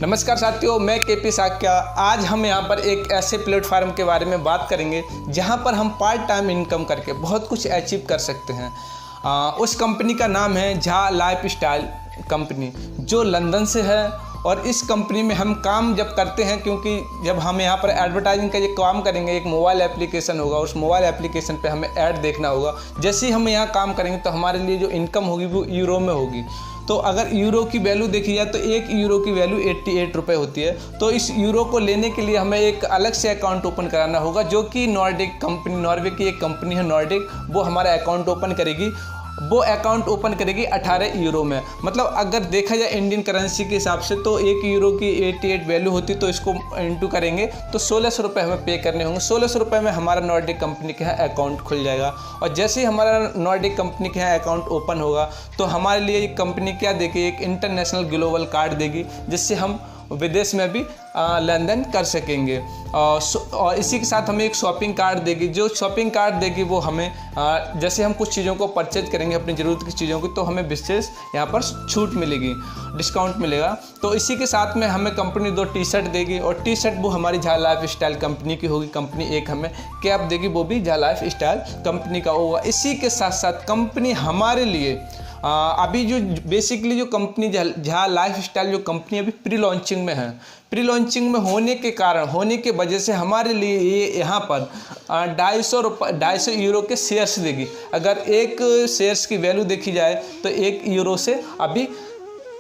नमस्कार साथियों, मैं केपी साक्या। आज हम यहाँ पर एक ऐसे प्लेटफार्म के बारे में बात करेंगे जहाँ पर हम पार्ट टाइम इनकम करके बहुत कुछ अचीव कर सकते हैं। उस कंपनी का नाम है झा लाइफस्टाइल कंपनी, जो लंदन से है। और इस कंपनी में हम काम जब करते हैं, क्योंकि जब हम यहाँ पर एडवर्टाइजिंग का ये काम करेंगे, एक मोबाइल एप्लीकेशन होगा, उस मोबाइल एप्लीकेशन पे हमें ऐड देखना होगा। जैसे ही हम यहाँ काम करेंगे तो हमारे लिए जो इनकम होगी वो यूरो में होगी। तो अगर यूरो की वैल्यू देखी जाए तो एक यूरो की वैल्यू 88 रुपये होती है। तो इस यूरो को लेने के लिए हमें एक अलग से अकाउंट ओपन कराना होगा, जो कि नॉर्डिक कंपनी, नॉर्वे की एक कंपनी है नॉर्डिक, वो हमारा अकाउंट ओपन करेगी। वो अकाउंट ओपन करेगी 18 यूरो में। मतलब अगर देखा जाए इंडियन करेंसी के हिसाब से तो एक यूरो की 88 वैल्यू होती, तो इसको इंटू करेंगे तो 1600 रुपये हमें पे करने होंगे। 1600 रुपये में हमारा नॉर्डिक कंपनी के यहाँ अकाउंट खुल जाएगा। और जैसे ही हमारा नॉर्डिक कंपनी के यहाँ अकाउंट ओपन होगा तो हमारे लिए ये कंपनी क्या देगी, एक इंटरनेशनल ग्लोबल कार्ड देगी, जिससे हम विदेश में भी लेन देन कर सकेंगे। और इसी के साथ हमें एक शॉपिंग कार्ड देगी। जो शॉपिंग कार्ड देगी वो हमें जैसे हम कुछ चीज़ों को परचेज करेंगे, अपनी ज़रूरत की चीज़ों की, तो हमें विशेष यहाँ पर छूट मिलेगी, डिस्काउंट मिलेगा। तो इसी के साथ में हमें कंपनी 2 टी शर्ट देगी, और टी शर्ट वो हमारी झा लाइफस्टाइल कंपनी की होगी। कंपनी एक हमें कैप देगी, वो भी झा लाइफस्टाइल कंपनी का होगा। इसी के साथ साथ कंपनी हमारे लिए अभी जो बेसिकली जो कंपनी झा लाइफस्टाइल जो कंपनी अभी प्री लॉन्चिंग में है, प्री लॉन्चिंग में होने के वजह से हमारे लिए ये यहाँ पर 250 यूरो के शेयर्स देगी। अगर एक शेयर्स की वैल्यू देखी जाए तो 1 यूरो से अभी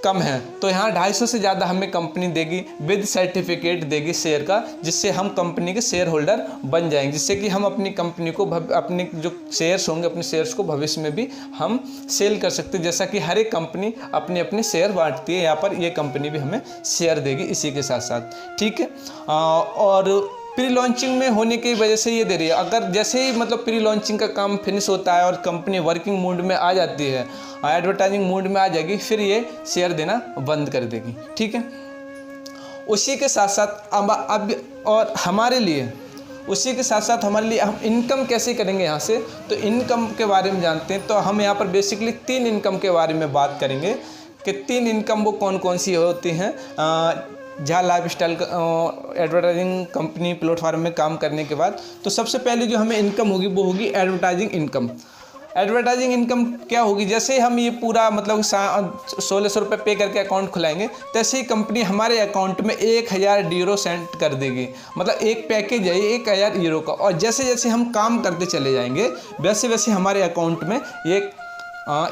कम है, तो यहाँ 250 से ज़्यादा हमें कंपनी देगी, विद सर्टिफिकेट देगी शेयर का, जिससे हम कंपनी के शेयर होल्डर बन जाएंगे, जिससे कि हम अपनी कंपनी को अपने जो शेयर्स होंगे, अपने शेयर्स को भविष्य में भी हम सेल कर सकते हैं। जैसा कि हर एक कंपनी अपने अपने शेयर बांटती है, यहाँ पर ये कंपनी भी हमें शेयर देगी इसी के साथ साथ। ठीक है। और प्री लॉन्चिंग में होने की वजह से ये दे रही है। अगर जैसे ही मतलब प्री लॉन्चिंग का काम फिनिश होता है और कंपनी वर्किंग मूड में आ जाती है, एडवर्टाइजिंग मूड में आ जाएगी, फिर ये शेयर देना बंद कर देगी। ठीक है। उसी के साथ साथ अब और हमारे लिए उसी के साथ साथ हमारे लिए हम इनकम कैसे करेंगे यहाँ से, तो इनकम के बारे में जानते हैं। तो हम यहाँ पर बेसिकली 3 इनकम के बारे में बात करेंगे कि 3 इनकम वो कौन कौन सी होती हैं Jha lifestyle advertising company platform में काम करने के बाद। तो सबसे पहले जो हमें इनकम होगी वो होगी एडवर्टाइजिंग इनकम। एडवर्टाइजिंग इनकम क्या होगी, जैसे हम ये पूरा मतलब 1600 रुपये पे करके अकाउंट खुलाएंगे, तैसे ही कंपनी हमारे अकाउंट में 1000 यूरो सेंड कर देगी। मतलब एक पैकेज है 1000 यूरो का। और जैसे जैसे हम काम करते चले जाएंगे वैसे वैसे हमारे अकाउंट में ये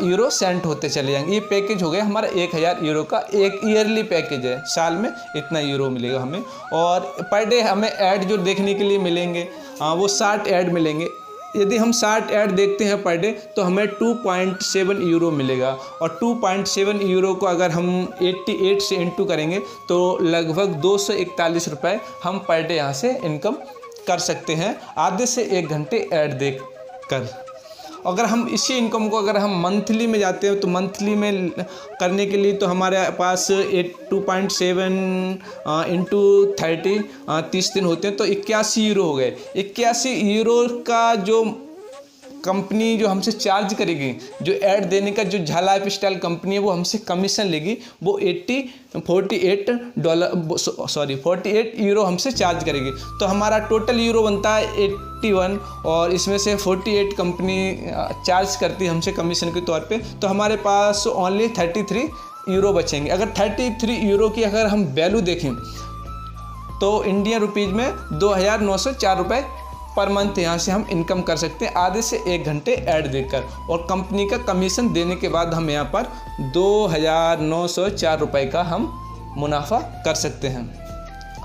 यूरो सेंट होते चले जाएंगे। ये पैकेज हो गया हमारा 1000 यूरो का, एक ईयरली पैकेज है, साल में इतना यूरो मिलेगा हमें। और पर डे हमें ऐड जो देखने के लिए मिलेंगे वो 60 ऐड मिलेंगे। यदि हम 60 ऐड देखते हैं पर डे तो हमें 2.7 यूरो मिलेगा। और 2.7 यूरो को अगर हम 88 से इंटू करेंगे तो लगभग 241 रुपये हम पर डे यहाँ से इनकम कर सकते हैं, आधे से 1 घंटे ऐड देख कर। अगर हम इसी इनकम को अगर हम मंथली में जाते हैं तो मंथली में करने के लिए तो हमारे पास 2.7 इंटू 30 दिन होते हैं, तो 81 यूरो हो गए। 81 यूरो का जो कंपनी जो हमसे चार्ज करेगी, जो ऐड देने का जो झा लाइफस्टाइल कंपनी है वो हमसे कमीशन लेगी, वो 48 यूरो हमसे चार्ज करेगी। तो हमारा टोटल यूरो बनता है 81, और इसमें से 48 कंपनी चार्ज करती है हमसे कमीशन के तौर पे। तो हमारे पास ओनली 33 यूरो बचेंगे। अगर 33 यूरो की अगर हम वैल्यू देखें तो इंडियन रुपीज़ में 2904 रुपये पर मंथ यहाँ से हम इनकम कर सकते हैं, आधे से 1 घंटे ऐड देकर। और कंपनी का कमीशन देने के बाद हम यहाँ पर 2904 रुपये का हम मुनाफा कर सकते हैं।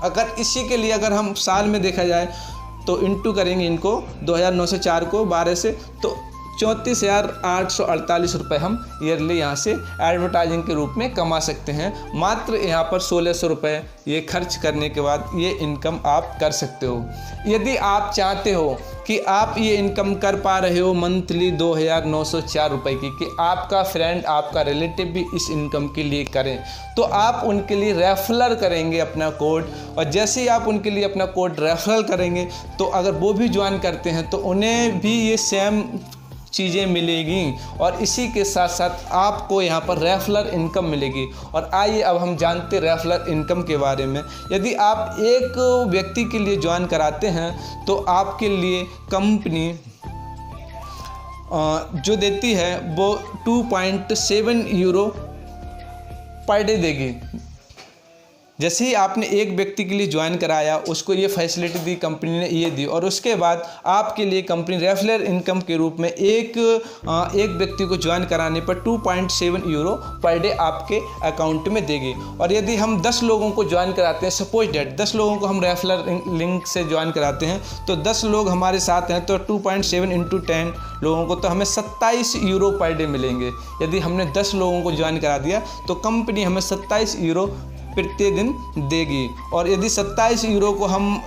अगर इसी के लिए अगर हम साल में देखा जाए तो इंटू करेंगे इनको 2904 को 12 से, तो 34,848 रुपये हम ईयरली यहाँ से एडवर्टाइजिंग के रूप में कमा सकते हैं। मात्र यहाँ पर 1600 रुपये ये खर्च करने के बाद ये इनकम आप कर सकते हो। यदि आप चाहते हो कि आप ये इनकम कर पा रहे हो मंथली 2904 रुपये की, कि आपका फ्रेंड, आपका रिलेटिव भी इस इनकम के लिए करें, तो आप उनके लिए रेफरल करेंगे अपना कोड। और जैसे ही आप उनके लिए अपना कोड रेफरल करेंगे तो अगर वो भी ज्वाइन करते हैं तो उन्हें भी ये सेम चीज़ें मिलेगी और इसी के साथ साथ आपको यहाँ पर रेफरल इनकम मिलेगी। और आइए अब हम जानते रेफरल इनकम के बारे में। यदि आप एक व्यक्ति के लिए ज्वाइन कराते हैं तो आपके लिए कंपनी जो देती है वो 2.7 यूरो पर डे देगी। जैसे ही आपने एक व्यक्ति के लिए ज्वाइन कराया, उसको ये फैसिलिटी दी कंपनी ने, ये दी, और उसके बाद आपके लिए कंपनी रेफरल इनकम के रूप में एक व्यक्ति को ज्वाइन कराने पर 2.7 यूरो पर डे आपके अकाउंट में देगी। और यदि हम 10 लोगों को ज्वाइन कराते हैं, सपोज डेट 10 लोगों को हम रेफरल लिंक से ज्वाइन कराते हैं, तो 10 लोग हमारे साथ हैं तो 2.7 इंटू 10 लोगों को तो हमें 27 यूरो पर डे मिलेंगे। यदि हमने 10 लोगों को ज्वाइन करा दिया तो कंपनी हमें 27 यूरो प्रति दिन देगी। और यदि 27 यूरो को हम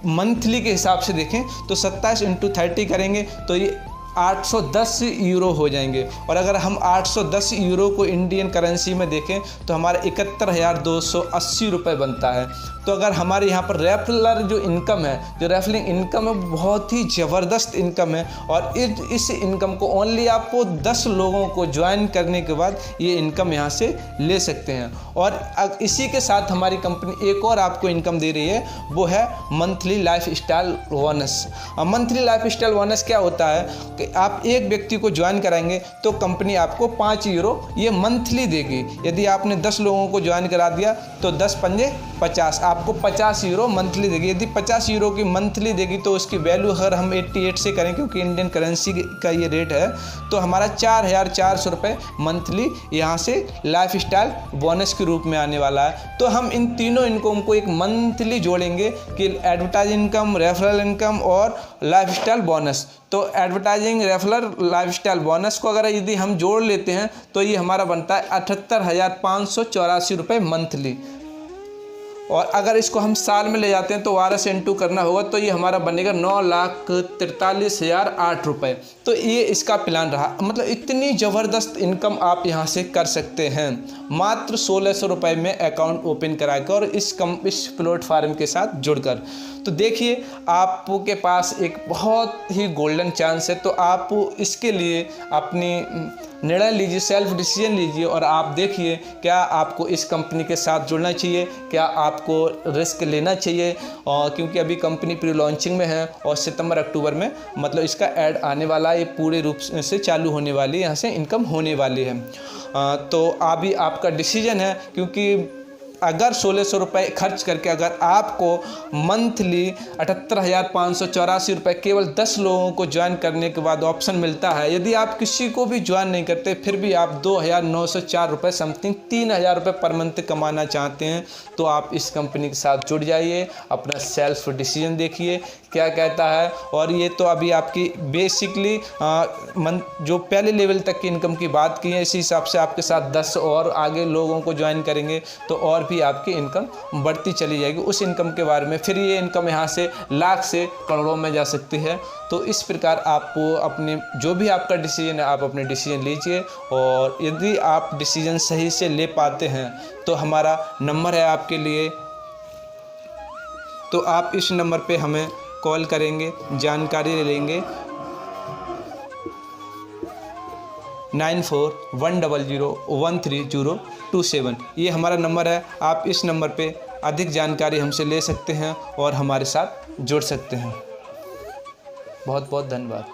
मंथली के हिसाब से देखें तो 27 इंटू 30 करेंगे तो ये 810 यूरो हो जाएंगे। और अगर हम 810 यूरो को इंडियन करेंसी में देखें तो हमारा 71,280 रुपये बनता है। तो अगर हमारे यहाँ पर रेफरल जो इनकम है, जो रेफरलिंग इनकम है, बहुत ही ज़बरदस्त इनकम है। और इस इनकम को ओनली आपको 10 लोगों को ज्वाइन करने के बाद ये इनकम यहाँ से ले सकते हैं। और इसी के साथ हमारी कंपनी एक और आपको इनकम दे रही है, वो है monthly life style bonus. Monthly life style bonus क्या होता है कि आप एक व्यक्ति को ज्वाइन कराएंगे तो कंपनी आपको 5 यूरो ये मंथली देगी। यदि आपने 10 लोगों को ज्वाइन करा दिया तो 10 पंजे 50, आपको 50 यूरो मंथली देगी। यदि 50 यूरो की मंथली देगी तो उसकी वैल्यू अगर हम 88 से करें, क्योंकि इंडियन करेंसी का ये रेट है, तो हमारा 4,400 रुपये मंथली यहाँ से लाइफ स्टाइल बोनस के रूप में आने वाला है। तो हम इन तीनों इनकम को एक मंथली जोड़ेंगे कि एडवर्टाइज इनकम, रेफरल इनकम और लाइफ स्टाइल बोनस। तो advertising, referral, life style bonus को अगर यदि हम जोड़ लेते हैं तो ये हमारा बनता है 78,584 रुपये मंथली। और अगर इसको हम साल में ले जाते हैं तो 12 से इंटू करना होगा तो ये हमारा बनेगा 9,43,008 रुपये। तो ये इसका प्लान रहा। मतलब इतनी ज़बरदस्त इनकम आप यहाँ से कर सकते हैं मात्र 1,600 रुपये में अकाउंट ओपन कराकर और इस प्लेटफार्म के साथ जुड़कर। तो देखिए आपके पास एक बहुत ही गोल्डन चांस है। तो आप इसके लिए अपनी निर्णय लीजिए, सेल्फ डिसीजन लीजिए और आप देखिए क्या आपको इस कंपनी के साथ जुड़ना चाहिए, क्या आपको रिस्क लेना चाहिए। और क्योंकि अभी कंपनी प्री लॉन्चिंग में है और सितंबर अक्टूबर में मतलब इसका ऐड आने वाला है, ये पूरे रूप से चालू होने वाली है, यहाँ से इनकम होने वाली है। तो अभी आपका डिसीजन है, क्योंकि अगर 1,600 रुपये खर्च करके अगर आपको मंथली 78,584 रुपये केवल 10 लोगों को ज्वाइन करने के बाद ऑप्शन मिलता है, यदि आप किसी को भी ज्वाइन नहीं करते फिर भी आप 2,904 रुपये समथिंग 3,000 रुपये पर मंथ कमाना चाहते हैं तो आप इस कंपनी के साथ जुड़ जाइए। अपना सेल्फ डिसीजन देखिए क्या कहता है। और ये तो अभी आपकी बेसिकली जो पहले लेवल तक की इनकम की बात की है, इसी हिसाब से आपके साथ 10 और आगे लोगों को ज्वाइन करेंगे तो और भी आपकी इनकम बढ़ती चली जाएगी। उस इनकम के बारे में फिर ये इनकम यहाँ से लाख से करोड़ों में जा सकती है। तो इस प्रकार आप अपने जो भी आपका डिसीजन है आप अपने डिसीजन लीजिए। और यदि आप डिसीजन सही से ले पाते हैं तो हमारा नंबर है आपके लिए, तो आप इस नंबर पे हमें कॉल करेंगे, जानकारी ले लेंगे। 9410013027 ये हमारा नंबर है। आप इस नंबर पे अधिक जानकारी हमसे ले सकते हैं और हमारे साथ जुड़ सकते हैं। बहुत बहुत धन्यवाद।